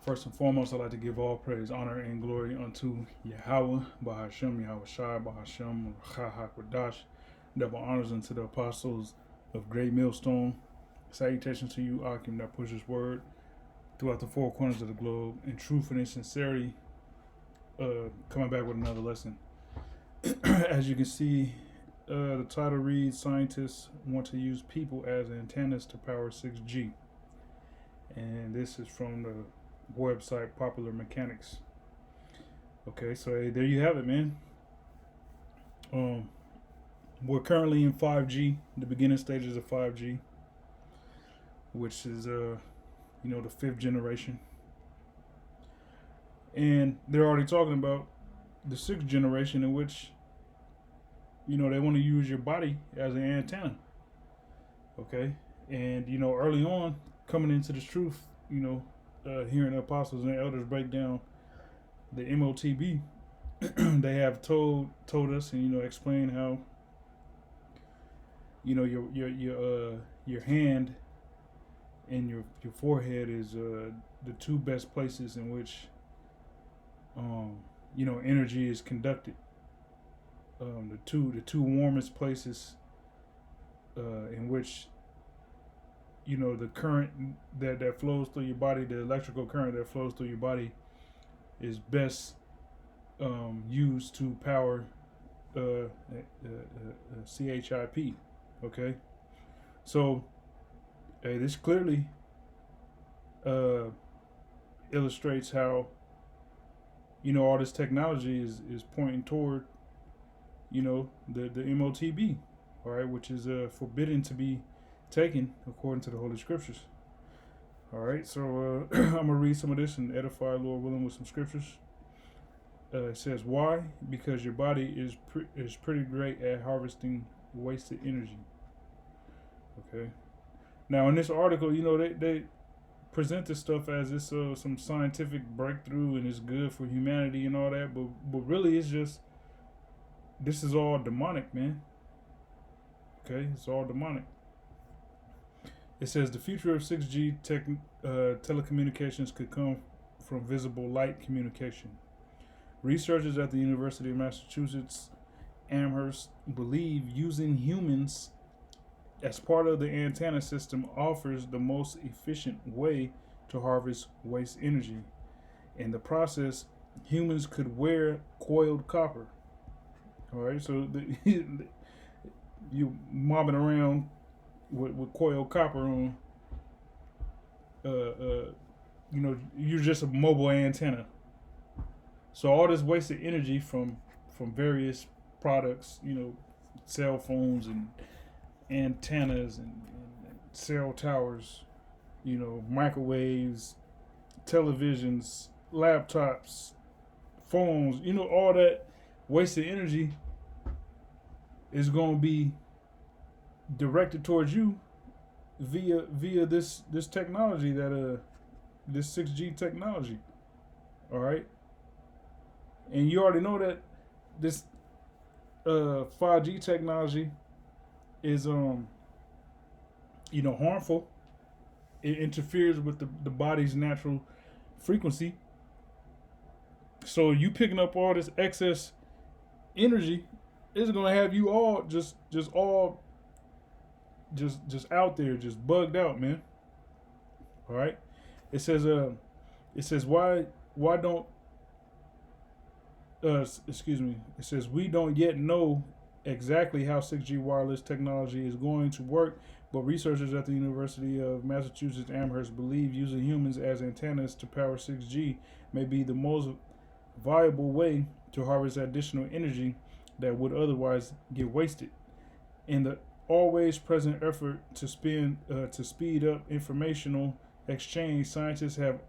First and foremost, I'd like to give all praise, honor, and glory unto Yahweh, Bahashem, Yahweh Shai, Bahashem, Chahak Radash. Double honors unto the apostles of Great Millstone. Salutations to you, Akim, that pushes word throughout the four corners of the globe in truth and in sincerity. Coming back with another lesson. As you can see, the title reads Scientists Want to Use People as Antennas to Power 6G. And this is from the website Popular Mechanics. Okay, so hey, there you have it, man. We're currently in 5G, the beginning stages of 5G, which is the fifth generation. And they're already talking about the sixth generation, in which they want to use your body as an antenna. Okay, and early on, coming into this truth, hearing the apostles and the elders break down the MOTB, they have told us and explain how your hand and your forehead is the two best places in which energy is conducted. The two warmest places in which the current that flows through your body, the electrical current that flows through your body, is best used to power CHIP. Okay, so this clearly illustrates how all this technology is pointing toward the MOTB, all right, which is forbidden to be taken according to the Holy Scriptures. All right, so I'm gonna read some of this and edify, Lord willing, with some scriptures. It says, "Why? Because your body is pretty great at harvesting wasted energy." Okay. Now in this article, they present this stuff as it's some scientific breakthrough and it's good for humanity and all that, but really it's just, this is all demonic, man. Okay, it's all demonic. It says the future of 6G telecommunications could come from visible light communication. Researchers at the University of Massachusetts Amherst believe using humans as part of the antenna system offers the most efficient way to harvest waste energy. In the process, humans could wear coiled copper. All right, so you mobbing around with coiled copper on, you're just a mobile antenna. So all this wasted energy from various products, cell phones and antennas and cell towers, microwaves, televisions, laptops, phones, all that wasted energy is going to be directed towards you via this technology, that this 6G technology. All right, and you already know that this 5G technology is harmful. It interferes with the body's natural frequency. So you picking up all this excess energy is gonna have you all just out there, just bugged out, man. All right. It says why don't excuse me. It says we don't yet know exactly how 6G wireless technology is going to work, but researchers at the University of Massachusetts Amherst believe using humans as antennas to power 6G may be the most viable way to harvest additional energy that would otherwise get wasted. In the always present effort to speed up informational exchange, scientists have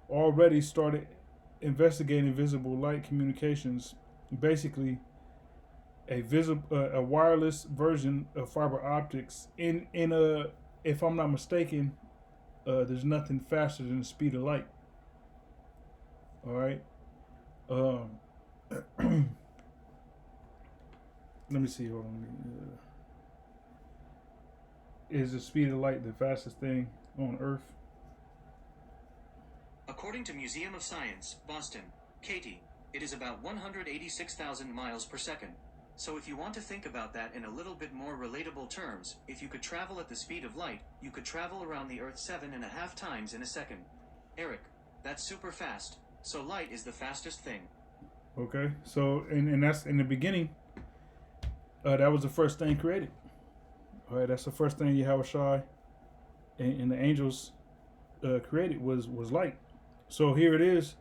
already started investigating visible light communications, basically a wireless version of fiber optics. In a, if I'm not mistaken, there's nothing faster than the speed of light. All right. Let me see. Hold on. Is the speed of light the fastest thing on Earth? According to Museum of Science, Boston, Katie, it is about 186,000 miles per second. So if you want to think about that in a little bit more relatable terms, if you could travel at the speed of light, you could travel around the Earth 7.5 times in a second. Eric, that's super fast. So light is the fastest thing. Okay, so and that's in the beginning. That was the first thing created. All right, that's the first thing Yahweh Shai and the angels created was light. So here it is.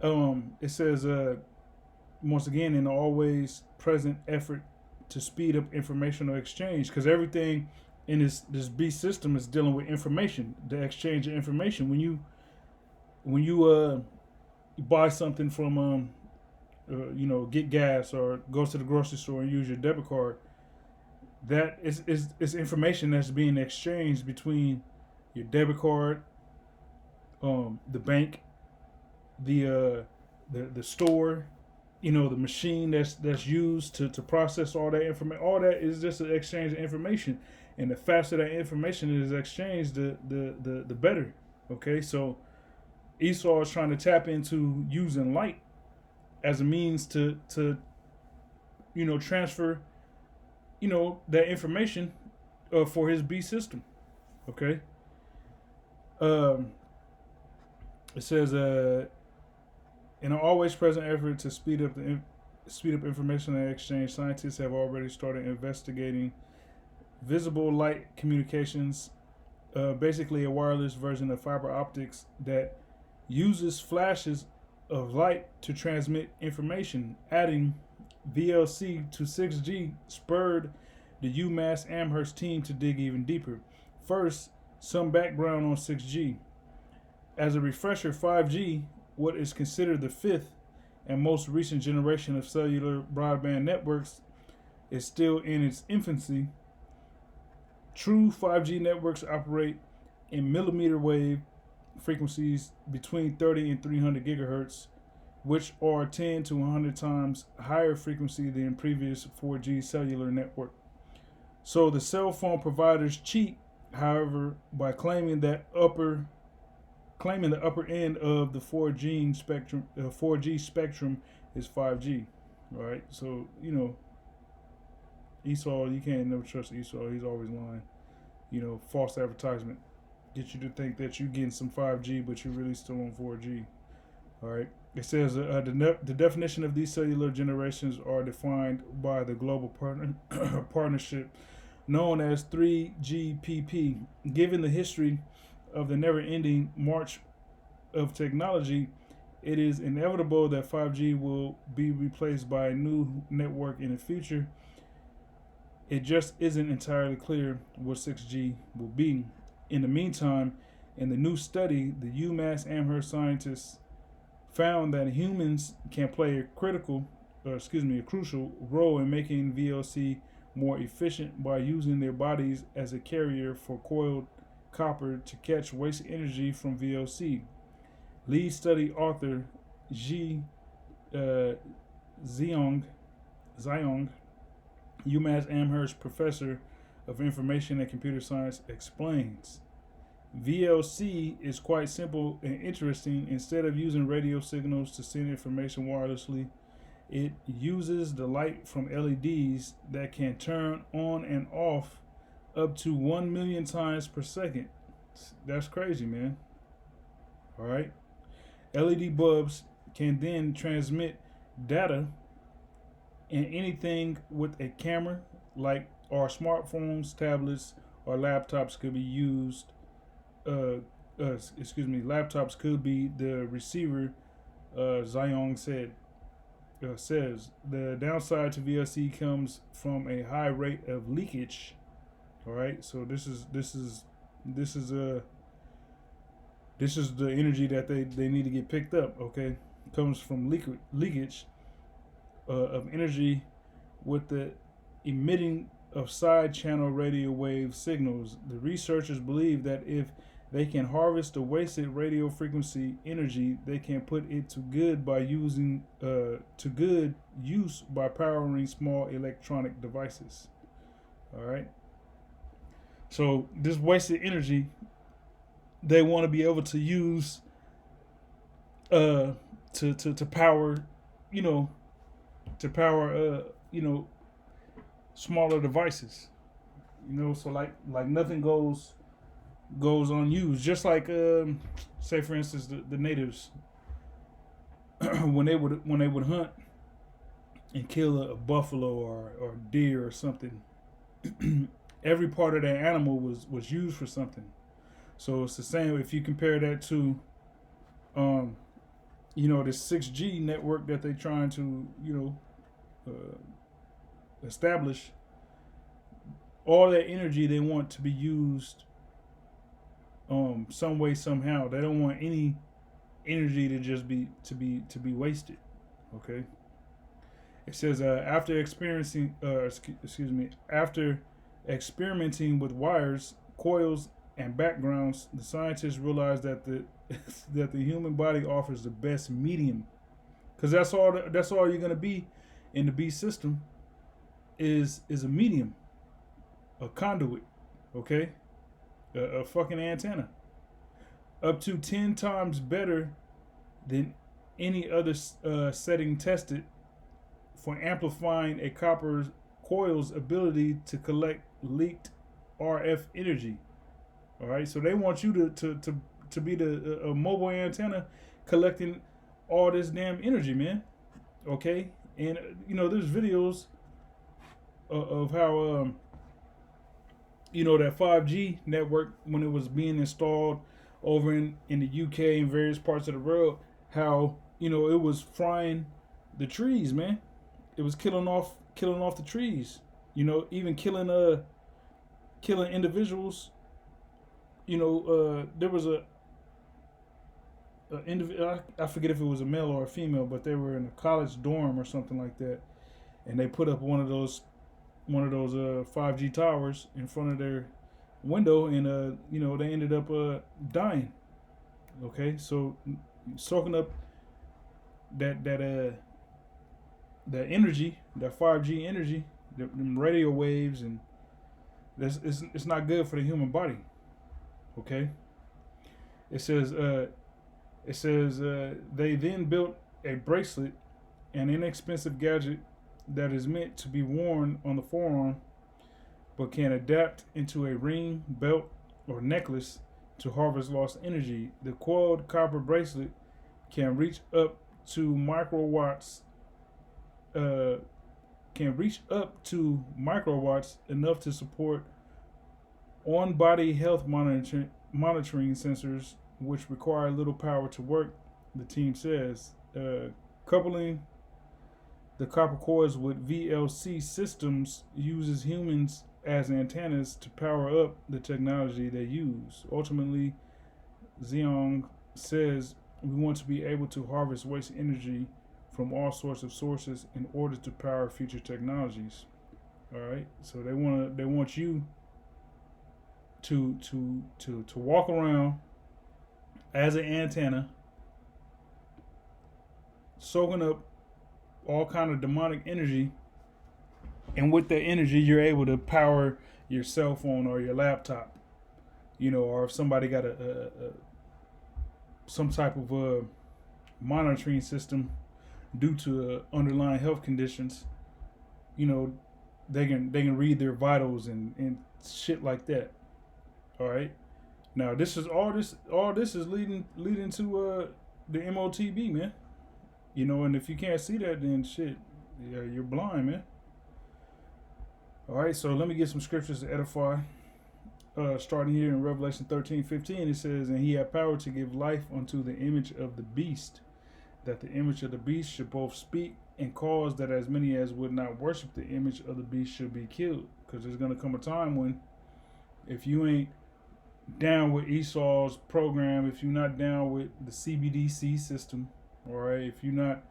It says once again in the always present effort to speed up informational exchange, because everything in this beast system is dealing with information, the exchange of information. When you buy something from get gas or go to the grocery store and use your debit card, that is information that's being exchanged between your debit card, the bank, the store, the machine that's used to process all that information. All that is just an exchange of information, and the faster that information is exchanged, the better. Okay, so Esau is trying to tap into using light as a means to transfer that information for his beast system. Okay. It says in an always present effort to speed up information exchange, scientists have already started investigating visible light communications, basically a wireless version of fiber optics that uses flashes of light to transmit information. Adding VLC to 6G spurred the UMass Amherst team to dig even deeper. First, some background on 6G. As a refresher, 5G, what is considered the fifth and most recent generation of cellular broadband networks, is still in its infancy. True 5G networks operate in millimeter wave frequencies between 30 and 300 gigahertz, which are 10 to 100 times higher frequency than previous 4G cellular network. So the cell phone providers cheat, however, by claiming the upper end of the 4G spectrum is 5G. All right, so Esau, you can't never trust Esau. He's always lying. False advertisement get you to think that you're getting some 5G, but you're really still on 4G. All right. It says the definition of these cellular generations are defined by the global partnership known as 3GPP. Given the history of the never-ending march of technology, it is inevitable that 5G will be replaced by a new network in the future. It just isn't entirely clear what 6G will be. In the meantime, in the new study, the UMass Amherst scientists found that humans can play a crucial role in making VLC more efficient by using their bodies as a carrier for coiled copper to catch waste energy from VLC. Lead study author Ji Zhang, UMass Amherst professor of information and computer science, explains. VLC is quite simple and interesting. Instead of using radio signals to send information wirelessly, it uses the light from LEDs that can turn on and off up to 1 million times per second. That's crazy, man. All right. LED bulbs can then transmit data, and anything with a camera, like our smartphones, tablets, or laptops, could be used. Laptops could be the receiver. Zion says the downside to VLC comes from a high rate of leakage. All right, so this is the energy that they need to get picked up. Okay, it comes from leakage of energy with the emitting of side channel radio wave signals. The researchers believe that if they can harvest the wasted radio frequency energy, they can put it to good use by powering small electronic devices. All right. So this wasted energy, they want to be able to use to power, you know, to power smaller devices. So like nothing goes unused. Just like say for instance the natives when they would hunt and kill a buffalo or deer or something, every part of that animal was used for something. So it's the same if you compare that to this 6G network that they're trying to establish. All that energy they want to be used some way somehow. They don't want any energy to just be wasted. Okay. It says after after experimenting with wires, coils, and backgrounds, the scientists realized that the that the human body offers the best medium, because that's all you're gonna be in the beast system is a medium, a conduit, okay, a fucking antenna, up to 10 times better than any other setting tested for amplifying a copper coil's ability to collect leaked RF energy. All right, so they want you to be a mobile antenna collecting all this damn energy, man. Okay, and there's videos of how that 5G network, when it was being installed over in the UK and various parts of the world, how it was frying the trees, man. It was killing off the trees. Even killing individuals. There was I forget if it was a male or a female, but they were in a college dorm or something like that, and they put up one of those 5G towers in front of their window, and they ended up dying. Okay, so soaking up that energy, that 5G energy, them radio waves, and it's not good for the human body. Okay, it says they then built a bracelet, an inexpensive gadget that is meant to be worn on the forearm, but can adapt into a ring, belt, or necklace to harvest lost energy. The coiled copper bracelet can reach up to microwatts. Enough to support on-body health monitoring sensors, which require little power to work. The team says, coupling the copper coils with VLC systems uses humans as antennas to power up the technology they use. Ultimately, Xiong says, we want to be able to harvest waste energy from all sorts of sources in order to power future technologies. All right, so they want you to walk around as an antenna, soaking up all kind of demonic energy, and with that energy you're able to power your cell phone or your laptop, or if somebody got some type of monitoring system due to underlying health conditions, they can read their vitals and shit like that. All right, now this is leading to the MOTB, man. And if you can't see that, then shit, yeah, you're blind, man. All right, so let me get some scriptures to edify. Starting here in Revelation 13:15, it says, and he had power to give life unto the image of the beast, that the image of the beast should both speak and cause that as many as would not worship the image of the beast should be killed. Because there's going to come a time when, if you ain't down with Esau's program, if you're not down with the CBDC system, all right, if you're not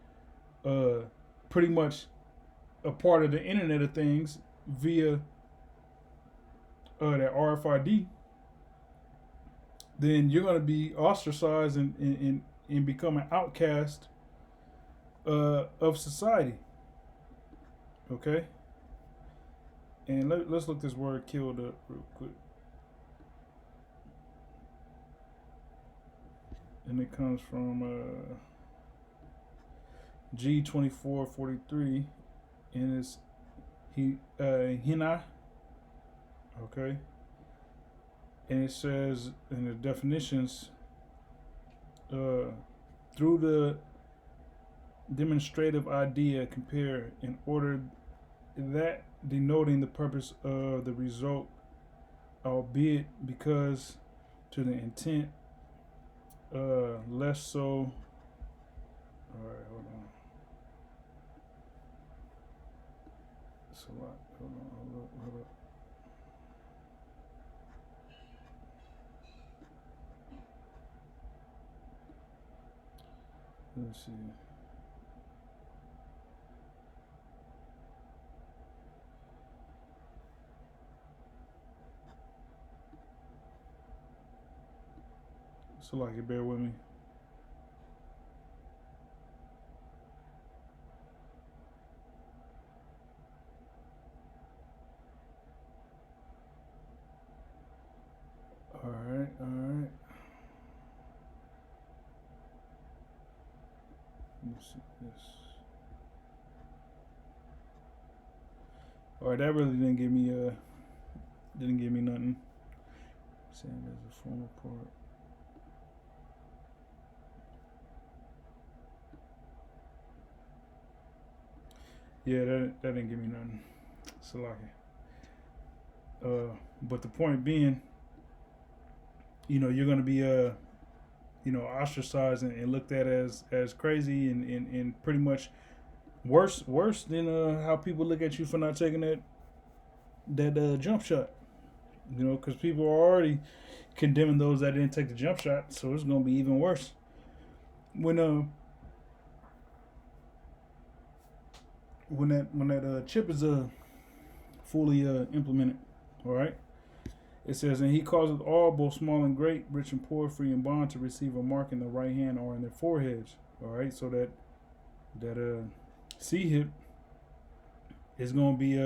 pretty much a part of the Internet of Things via that RFID, then you're going to be ostracized and become an outcast of society. Okay? And let's look this word killed up real quick. and it comes from G2443, and it's Hina, okay, and it says in the definitions, through the demonstrative idea compare in order that denoting the purpose of the result, albeit because to the intent, less so. All right, hold on. It's a lot. Hold on. Let's see. So like it, bear with me. All right. Let's see this. All right, that really didn't give me nothing. Saying there's a formal part. Yeah, that didn't give me nothing. Salaki. But the point being, you're gonna be ostracized and looked at as crazy and pretty much worse than how people look at you for not taking that jump shot. Because people are already condemning those that didn't take the jump shot, so it's gonna be even worse when that chip is fully implemented. All right. It says, and he causeth all, both small and great, rich and poor, free and bond, to receive a mark in the right hand or in their foreheads. All right, so that C-hip is going to be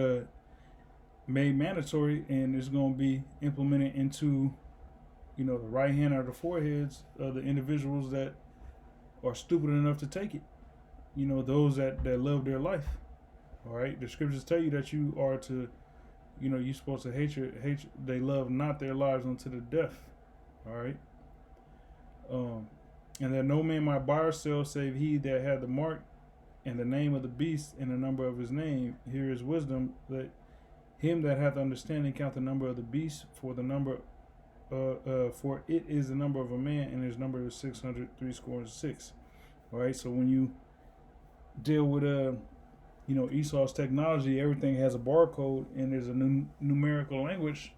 made mandatory, and it's going to be implemented into, the right hand or the foreheads of the individuals that are stupid enough to take it. Those that love their life. All right, the scriptures tell you that you are to, you're supposed to hate they love not their lives unto the death. All right. And that no man might buy or sell save he that had the mark and the name of the beast and the number of his name. Here is wisdom, that him that hath understanding count the number of the beast, for the number for it is the number of a man, and his number is 666. All right. So when you deal with Esau's technology, everything has a barcode, and there's a numerical language,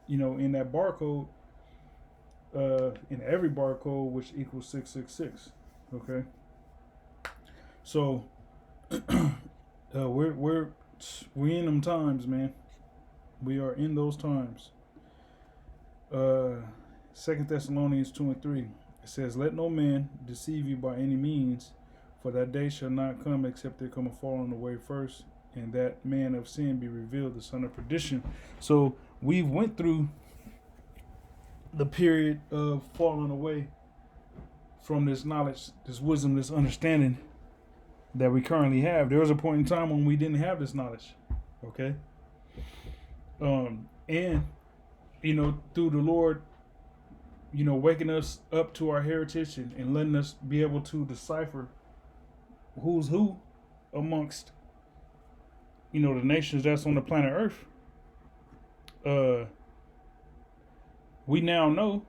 in that barcode, in every barcode, which equals 666. Okay. So we're in them times, man. We are in those times. 2 Thessalonians 2:3. It says, "Let no man deceive you by any means, for that day shall not come except there come a falling away first, and that man of sin be revealed, the son of perdition." So we've went through the period of falling away from this knowledge, this wisdom, this understanding that we currently have. There was a point in time when we didn't have this knowledge. Okay. And through the Lord, waking us up to our heritage and letting us be able to decipher who's who amongst the nations that's on the planet Earth. We now know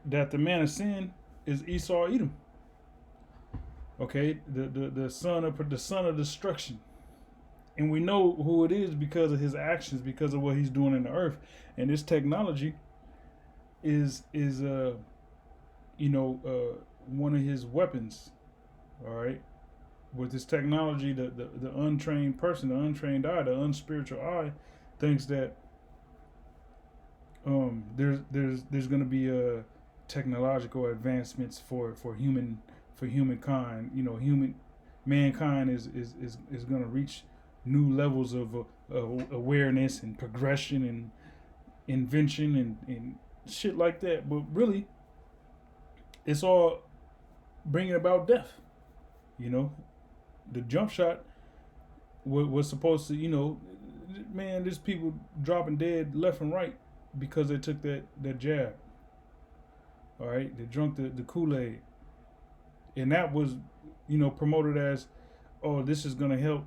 that the man of sin is Esau Edom. Okay, the son of destruction, and we know who it is because of his actions, because of what he's doing in the earth. And this technology is one of his weapons. All right. With this technology, the untrained person, the untrained eye, the unspiritual eye, thinks that there's going to be technological advancements for humankind. Mankind is going to reach new levels of awareness and progression and invention and shit like that. But really, it's all bringing about death. You know, the jump shot was supposed to, man, there's people dropping dead left and right because they took that jab. All right, they drunk the Kool-Aid, and that was, promoted as, oh, this is gonna help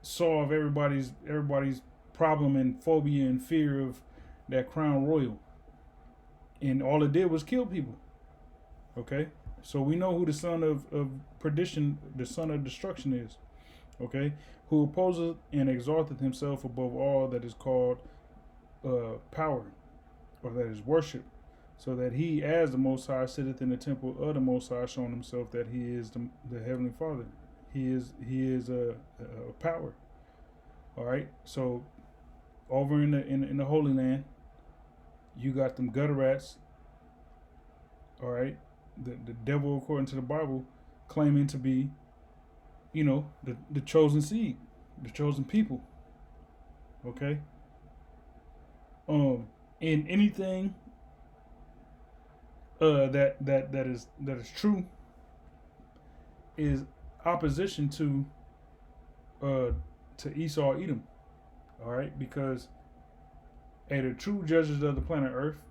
solve everybody's problem and phobia and fear of that Crown Royal, and all it did was kill people. Okay, so we know who the son of perdition, the son of destruction is. Okay, who opposes and exalteth himself above all that is called power, or that is worship, so that he, as the Most High, sitteth in the temple of the Most High, showing himself that he is the Heavenly Father. He is a power. All right. So over in the Holy Land, you got them gutter rats. All right. The devil, according to the Bible, claiming to be, the chosen seed, the chosen people. Okay. In anything that is true is opposition to Esau, Edom. All right, because the true judges of the planet Earth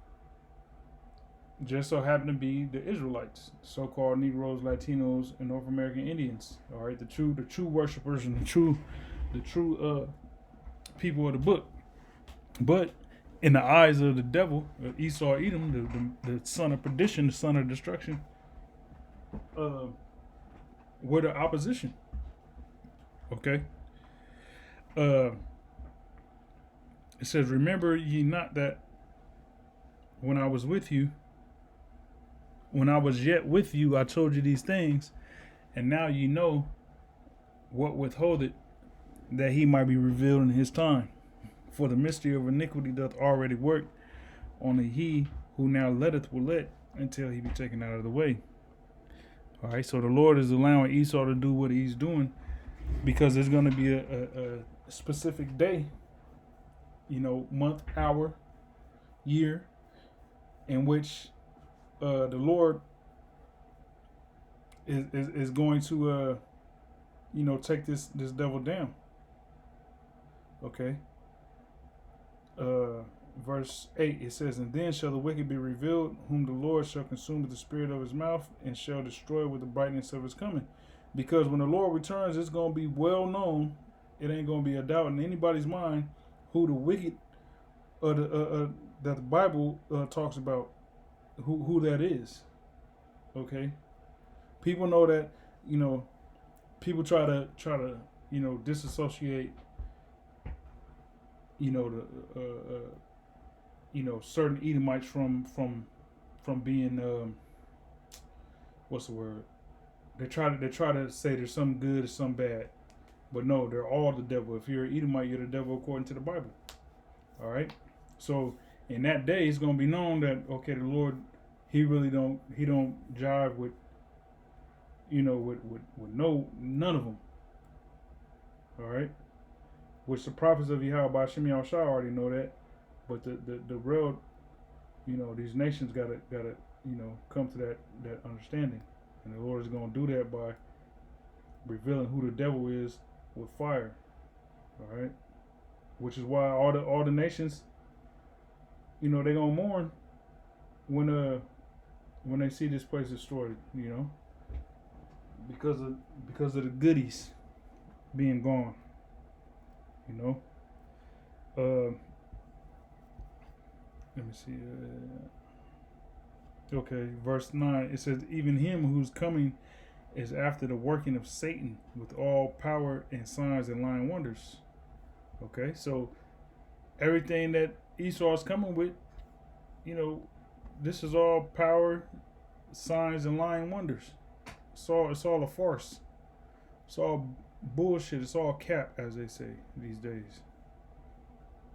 just so happen to be the Israelites, so-called Negroes, Latinos, and North American Indians. All right, the true worshipers and the true people of the book. But in the eyes of the devil, Esau, Edom, the son of perdition, the son of destruction, we're the opposition. Okay. It says, "Remember ye not that when I was yet with you, I told you these things, and now ye know what withholdeth, that he might be revealed in his time. For the mystery of iniquity doth already work, only he who now letteth will let until he be taken out of the way." All right, so the Lord is allowing Esau to do what he's doing because there's going to be a specific day, month, hour, year, in which the Lord is going to, take this devil down. Okay. Verse 8, it says, "And then shall the wicked be revealed, whom the Lord shall consume with the spirit of his mouth, and shall destroy with the brightness of his coming." Because when the Lord returns, it's going to be well known. It ain't going to be a doubt in anybody's mind who the wicked that the Bible talks about, who that is. Okay, people know that. People try to disassociate. Certain Edomites from being what's the word? They try to say there's some good or some bad, but no, they're all the devil. If you're an Edomite, you're the devil according to the Bible. All right. So in that day, it's going to be known that the Lord, he don't jive with none of them. All right. Which the prophets of Yahweh by Shem Yahushua already know that, but the real, these nations gotta come to that understanding, and the Lord is gonna do that by revealing who the devil is with fire. All right, which is why all the nations, they gonna mourn when they see this place destroyed, because of the goodies being gone. Let me see. Okay, verse 9. It says, "Even him whose coming is after the working of Satan with all power and signs and lying wonders." Okay, so everything that Esau is coming with, this is all power, signs, and lying wonders. It's all a farce. It's all bullshit. It's all cap, as they say these days.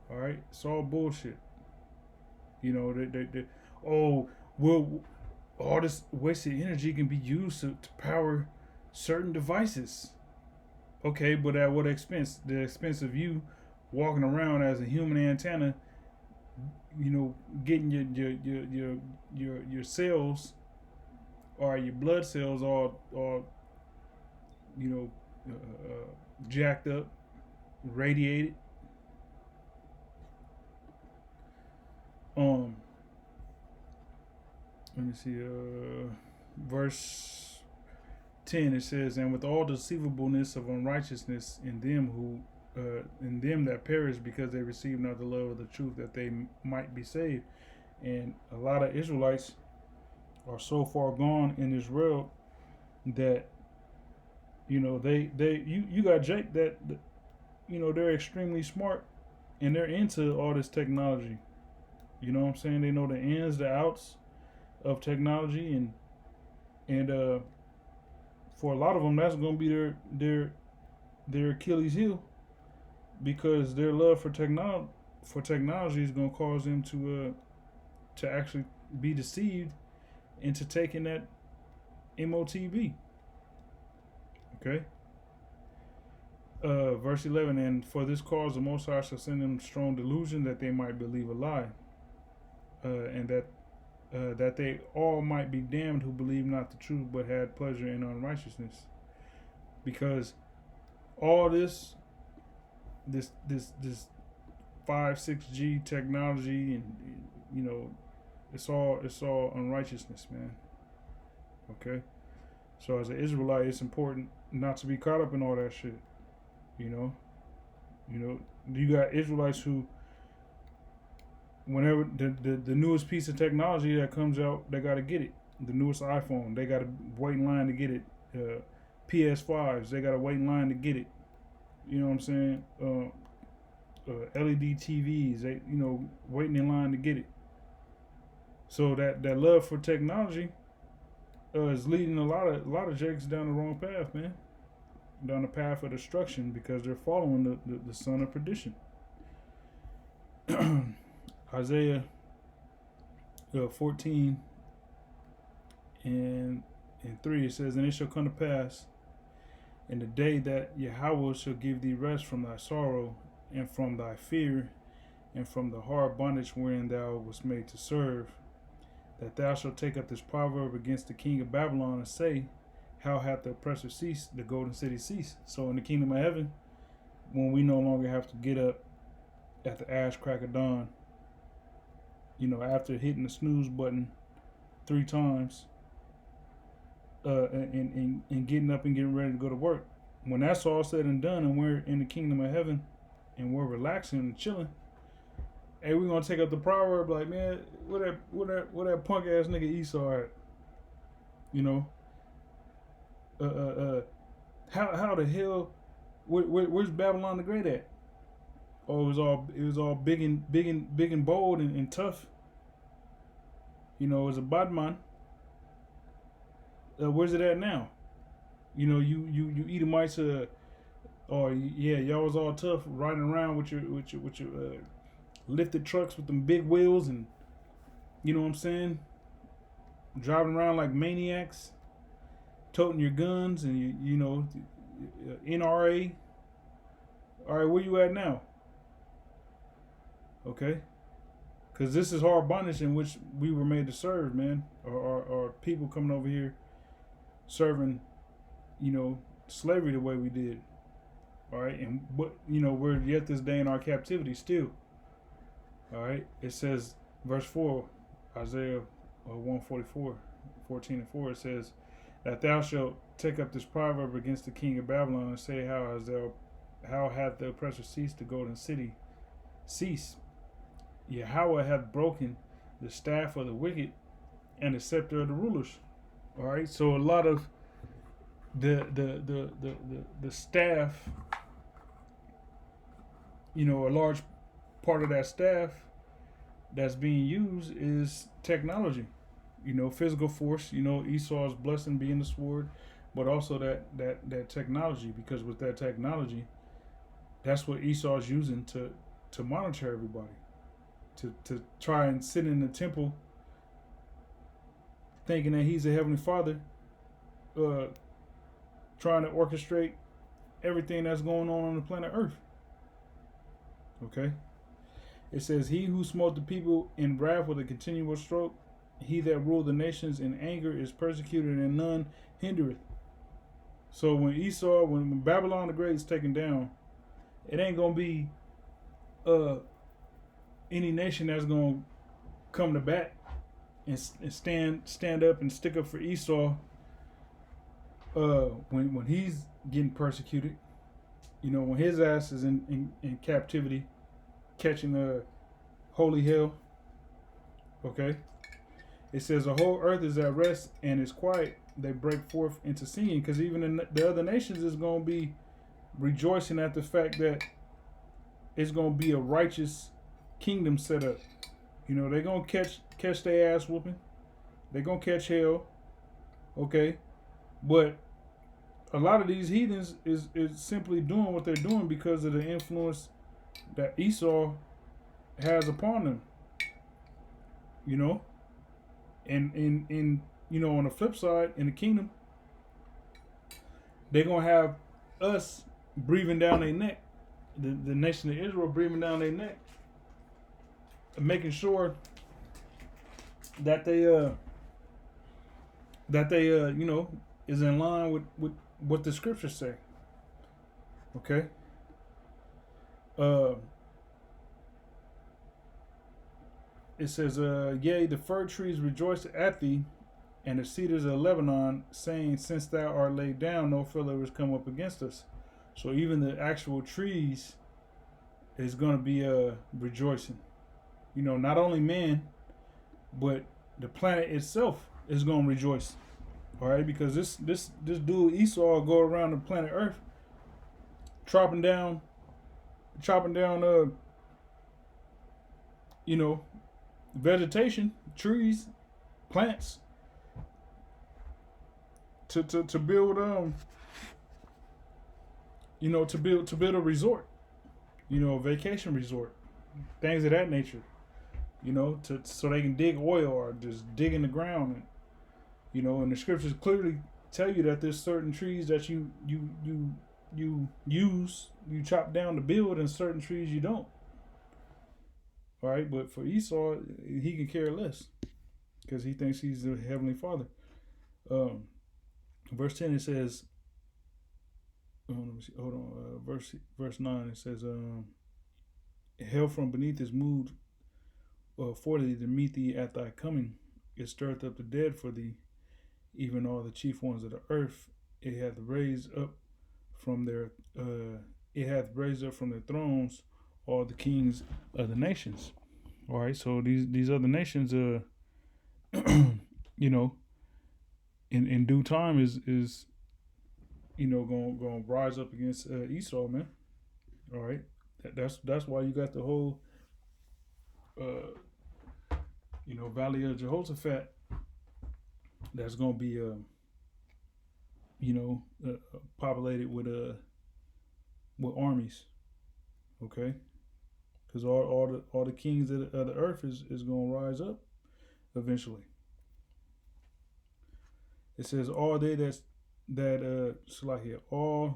All right, it's all bullshit. All this wasted energy can be used to power certain devices. Okay, but at what expense? The expense of you walking around as a human antenna, getting your cells or your blood cells all you know jacked up, radiated. Um, Let me see. Verse 10, it says, "And with all deceivableness of unrighteousness in them that perish, because they receive not the love of the truth, that they might be saved." And a lot of Israelites are so far gone in this world that you got Jake that they're extremely smart and they're into all this technology. You know what I'm saying? They know the ins, the outs of technology, and for a lot of them, that's going to be their Achilles heel, because their love for technology is going to cause them to actually be deceived into taking that MOTB. Okay. Verse 11, "And for this cause the Most High shall send them strong delusion, that they might believe a lie, and that they all might be damned who believe not the truth, but had pleasure in unrighteousness." Because all this 5-6G technology, and it's all unrighteousness, man. Okay. So as an Israelite, it's important not to be caught up in all that shit. You got Israelites who, whenever the newest piece of technology that comes out, they got to get it. The newest iPhone, they got to wait in line to get it. PS5s, they got to wait in line to get it. You know what I'm saying? LED TVs, they waiting in line to get it. So that love for technology is leading a lot of jakes down the wrong path, man. Down the path of destruction, because they're following the son of perdition. Isaiah 14 and 3, it says, "And it shall come to pass in the day that Yahweh shall give thee rest from thy sorrow, and from thy fear, and from the hard bondage wherein thou wast made to serve, that thou shalt take up this proverb against the king of Babylon, and say, How hath the oppressor ceased, the golden city ceased?" So in the kingdom of heaven, when we no longer have to get up at the ash crack of dawn, after hitting the snooze button 3 times, and getting up and getting ready to go to work, when that's all said and done, and we're in the kingdom of heaven, and we're relaxing and chilling, hey, we're gonna take up the proverb like, man, where that punk ass nigga Esau at? How the hell? Where's Babylon the Great at? Oh, it was all big and bold and tough. It was a Badman. Where's it at now? You Edomites. Y'all was all tough, riding around with your lifted trucks with them big wheels, and you know what I'm saying, driving around like maniacs, toting your guns, and NRA. All right, where you at now? Okay, because this is hard bondage in which we were made to serve, man. Or people coming over here serving, slavery the way we did. All right, but we're yet this day in our captivity still. All right, it says, verse 4, Isaiah 144, 14 and 4, it says, "That thou shalt take up this proverb against the king of Babylon, and say, How hath the oppressor ceased, the golden city cease? Yahweh hath broken the staff of the wicked, and the scepter of the rulers." All right, so a lot of the staff, a large part of that staff that's being used is technology, physical force, Esau's blessing being the sword, but also that technology, because with that technology, that's what Esau's using to monitor everybody, to try and sit in the temple thinking that he's a heavenly father, trying to orchestrate everything that's going on the planet Earth. Okay, It says, "He who smote the people in wrath with a continual stroke, he that ruled the nations in anger is persecuted, and none hindereth." So when Babylon the Great is taken down, it ain't gonna be uh any nation that's gonna come to bat and stand up and stick up for Esau. When he's getting persecuted, when his ass is in captivity, catching holy hell. Okay, it says the whole earth is at rest and is quiet. They break forth into singing, because even the other nations is gonna be rejoicing at the fact that it's gonna be a righteous kingdom set up. They're gonna catch their ass whooping. They're gonna catch hell. Okay, but a lot of these heathens is simply doing what they're doing because of the influence that Esau has upon them. And on the flip side, in the kingdom, they're gonna have us breathing down their neck, the nation of Israel breathing down their neck, and making sure that they is in line with what the scriptures say. Okay. It says, "Yea, the fir trees rejoice at thee, and the cedars of Lebanon, saying, Since thou art laid down, no fellow has come up against us." So even the actual trees is going to be rejoicing. Not only man, but the planet itself is going to rejoice. All right, because this dude Esau will go around the planet Earth, chopping down, vegetation, trees, plants, to build to build a resort, a vacation resort, things of that nature, so they can dig oil or just dig in the ground. And the scriptures clearly tell you that there's certain trees that you chop down to build, and certain trees you don't. All right, but for Esau, he can care less because he thinks he's the heavenly Father. Verse 10, it says, let me see, hold on. Verse 9, it says, "Hell from beneath is moved for thee to meet thee at thy coming. It stirreth up the dead for thee, even all the chief ones of the earth. It hath raised up from their thrones all the kings of the nations." All right, so these other nations, in due time is going to rise up against Esau, man. All right, that's why you got the whole Valley of Jehoshaphat. That's going to be populated with armies. Okay, because all the kings of the earth is going to rise up eventually. It says, all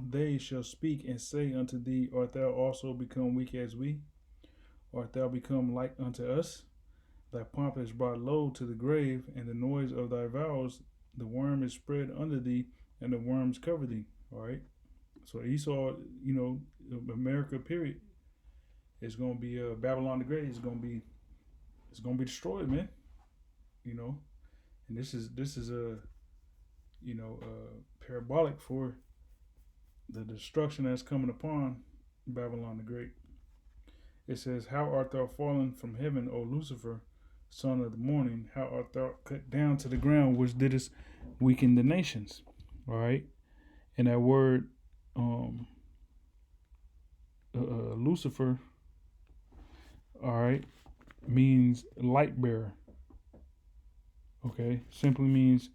they shall speak and say unto thee, Art thou also become weak as we? Art thou become like unto us? Thy pomp is brought low to the grave, and the noise of thy vows, the worm is spread under thee, and the worms cover thee. All right. So Esau, America, period, is going to be Babylon the Great. It's going to be destroyed, man. And this is a parabolic for the destruction that's coming upon Babylon the Great. It says, "How art thou fallen from heaven, O Lucifer, son of the morning? How art thou cut down to the ground, which didst weaken the nations?" All right, and that word Lucifer, all right, means light bearer. Okay, simply means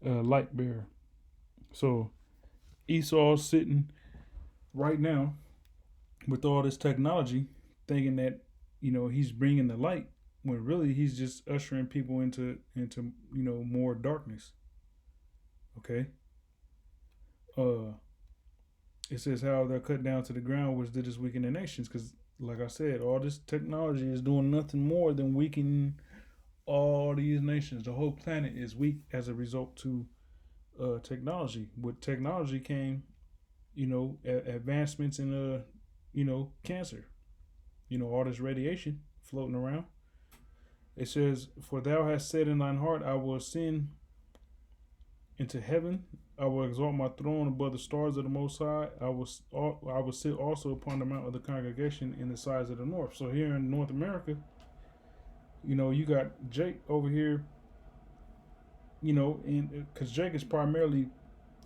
light bearer. So Esau's sitting right now with all this technology, thinking that he's bringing the light, when really he's just ushering people into more darkness. Okay. It says, "How they're cut down to the ground, which did this weaken the nations," because Like I said, all this technology is doing nothing more than weakening all these nations. The whole planet is weak as a result to technology. With technology came, advancements in cancer. All this radiation floating around. It says, "For thou hast said in thine heart, I will ascend into heaven. I will exalt my throne above the stars of the Most High. I will sit also upon the mount of the congregation in the sides of the north." So here in North America, you got Jake over here. Because Jake is primarily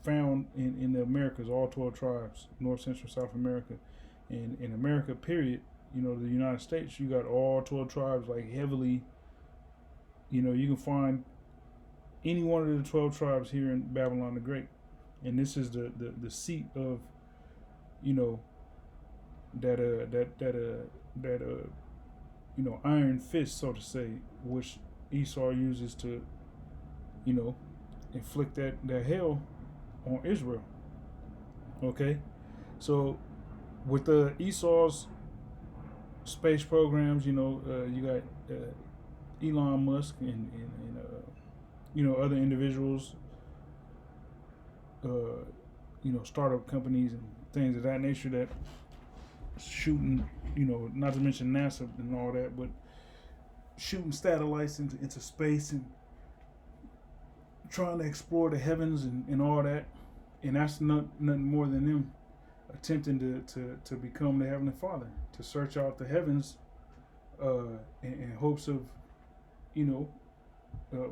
found in the Americas, all 12 tribes, North, Central, South America, and in America, period. The United States, you got all 12 tribes like heavily. You can find any one of the 12 tribes here in Babylon the Great, and this is the seat of, that iron fist, so to say, which Esau uses to, inflict that hell on Israel. Okay, so with the Esau's space programs, you got Elon Musk and other individuals, startup companies and things of that nature that shooting, not to mention NASA and all that, but shooting satellites into space and trying to explore the heavens and all that. And that's nothing more than them attempting to become the Heavenly Father, to search out the heavens in hopes of,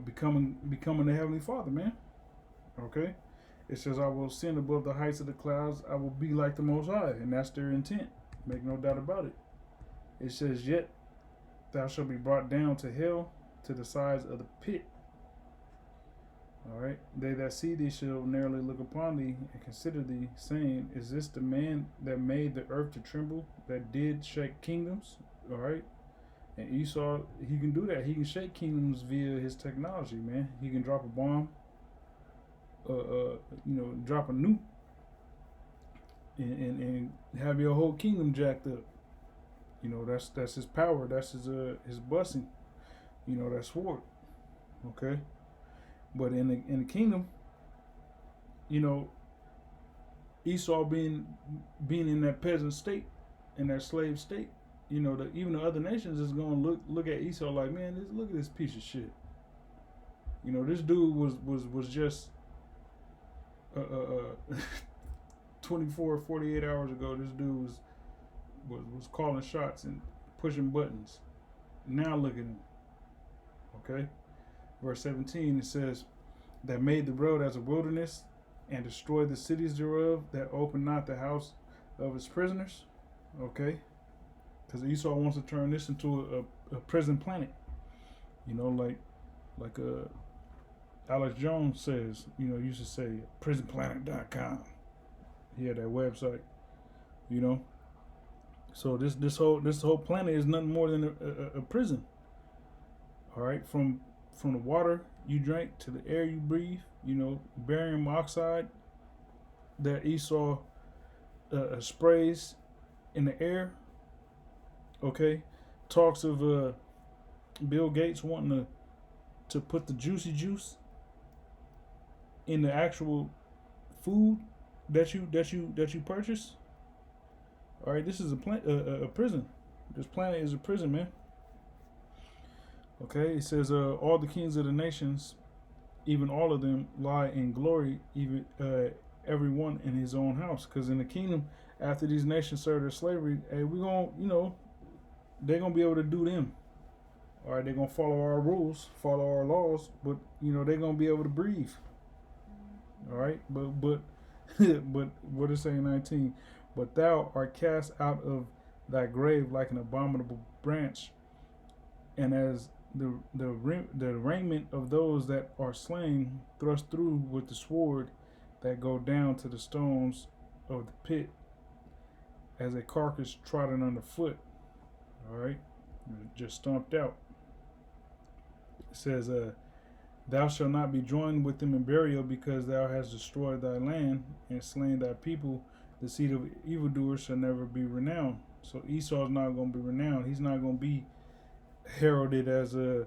becoming the Heavenly Father, man. Okay? It says, "I will ascend above the heights of the clouds. I will be like the Most High." And that's their intent. Make no doubt about it. It says, "Yet thou shalt be brought down to hell, to the sides of the pit." All right. "They that see thee shall narrowly look upon thee and consider thee, saying, Is this the man that made the earth to tremble, that did shake kingdoms?" All right. And Esau, he can do that. He can shake kingdoms via his technology, man. He can drop a bomb, drop a nuke, and have your whole kingdom jacked up. That's his power. That's his blessing. That's sword. Okay. But in the kingdom, Esau being in that peasant state, in that slave state, even the other nations is going to look at Esau like, man, look at this piece of shit. This dude was just 24, 48 hours ago. This dude was calling shots and pushing buttons. Now look at him. Okay. Verse 17, it says, "That made the road as a wilderness, and destroyed the cities thereof, that opened not the house of his prisoners." Okay? Because Esau wants to turn this into a prison planet. Like Alex Jones says, used to say, prisonplanet.com. He had that website, So this whole planet is nothing more than a prison. All right, from the water you drink to the air you breathe, barium oxide that Esau sprays in the air. Okay, talks of Bill Gates wanting to put the juicy juice in the actual food that you purchase. All right, this is a prison. This planet is a prison, man. Okay, it says, "All the kings of the nations, even all of them, lie in glory, even every one in his own house." Because in the kingdom, after these nations serve their slavery, hey, we gonna, they're gonna be able to do them. All right, they're gonna follow our rules, follow our laws, but they're gonna be able to breathe. All right, but but what does it say in 19? "But thou art cast out of thy grave like an abominable branch, and as the raiment of those that are slain, thrust through with the sword, that go down to the stones of the pit, as a carcass trodden underfoot." All right, just stomped out. It says, "Thou shalt not be joined with them in burial, because thou hast destroyed thy land and slain thy people. The seed of evildoers shall never be renowned." So Esau's not going to be renowned. He's not going to be heralded as a,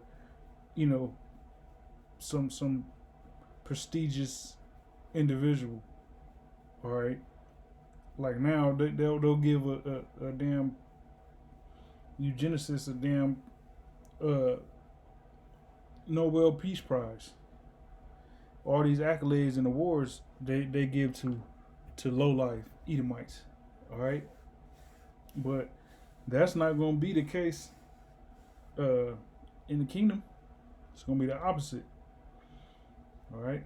you know, some prestigious individual. All right. Like now, they'll give a damn eugenicist a damn Nobel Peace Prize. All these accolades and awards they give to low life Edomites. All right. But that's not going to be the case in the kingdom. It's going to be the opposite. All right.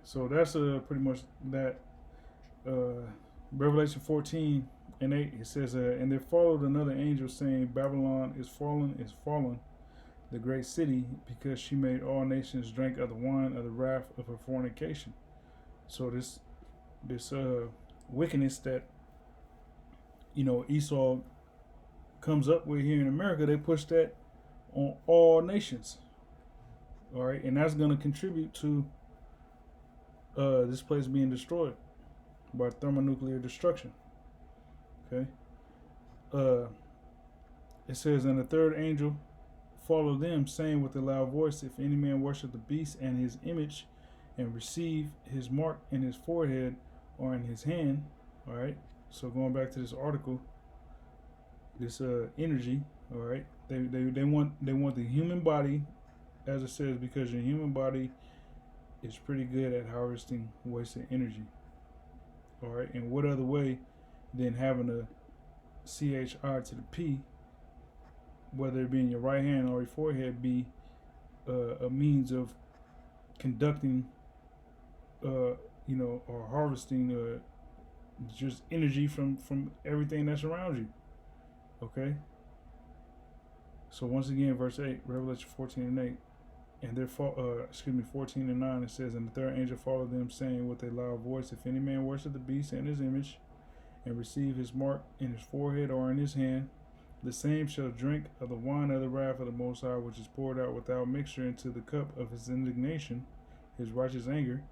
So that's pretty much that. Revelation 14 and 8, it says, and there followed another angel saying, Babylon is fallen, the great city, because she made all nations drink of the wine of the wrath of her fornication. So this wickedness that, you know, Esau comes up with here in America, they push that on all nations. All right, and that's going to contribute to this place being destroyed by thermonuclear destruction. Okay. It says, and the third angel followed them, saying with a loud voice, if any man worship the beast and his image, and receive his mark in his forehead or in his hand. All right. So going back to this article, this energy. All right. They want the human body, as it says, because your human body is pretty good at harvesting wasted energy. All right, and what other way than having a CHI to the P, whether it be in your right hand or your forehead, be a means of conducting, you know, or harvesting just energy from everything that's around you. Okay. So once again, verse 8, Revelation 14 and 8. And there, 14 and 9, it says, and the third angel followed them, saying with a loud voice, if any man worship the beast and his image, and receive his mark in his forehead or in his hand, the same shall drink of the wine of the wrath of the Most High, which is poured out without mixture into the cup of his indignation, his righteous anger,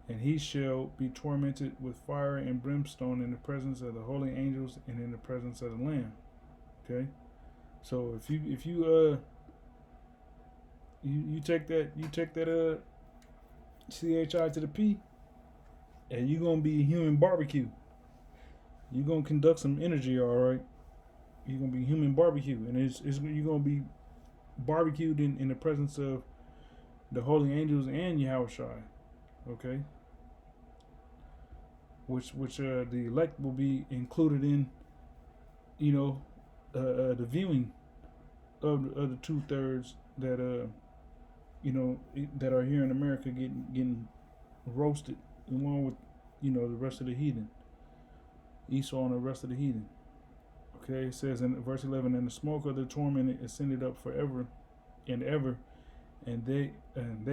and he shall be tormented with fire and brimstone in the presence of the holy angels and in the presence of the Lamb. Okay, so if you take that CHI to the P, and you're gonna be human barbecue. You're gonna conduct some energy, all right. You're gonna be human barbecue, and you're gonna be barbecued in the presence of the holy angels and Yahushua, okay. Which the elect will be included in, you know, the viewing of the 2/3 that you know, that are here in America getting roasted along with, you know, the rest of the heathen, Esau and the rest of the heathen. Okay, it says in verse 11, and the smoke of the torment ascended up forever and ever, and they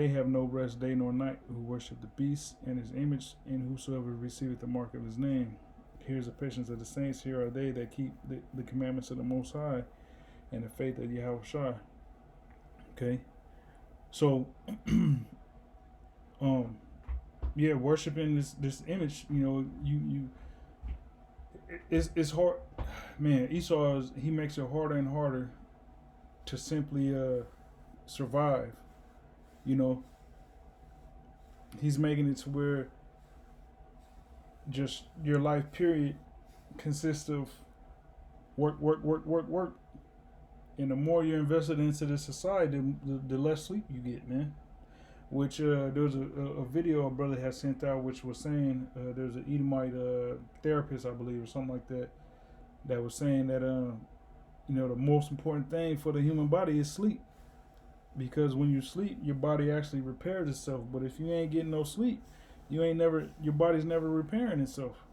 have no rest day nor night who worship the beast and his image, and whosoever receiveth the mark of his name. Here's the patience of the saints. Here are they that keep the commandments of the Most High and the faith of Yahushua. Okay. So, yeah, worshiping this image, you know, it's hard, man. Esau he makes it harder and harder to simply survive. You know, he's making it to where just your life period consists of work, and the more you're invested into this society, the less sleep you get, man. Which there was a video a brother had sent out, which was saying there's an Edomite therapist, I believe, or something like that, that was saying that you know, the most important thing for the human body is sleep, because when you sleep, your body actually repairs itself. But if you ain't getting no sleep, your body's never repairing itself.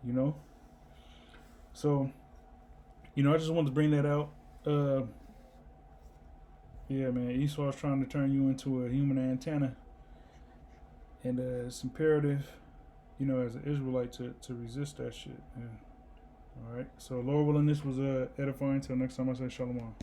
You know. So, you know, I just wanted to bring that out. Yeah, man, Esau's trying to turn you into a human antenna, and it's imperative, you know, as an Israelite to resist that shit. Yeah. All right. So, Lord willing, this was edifying. Until next time, I say shalom.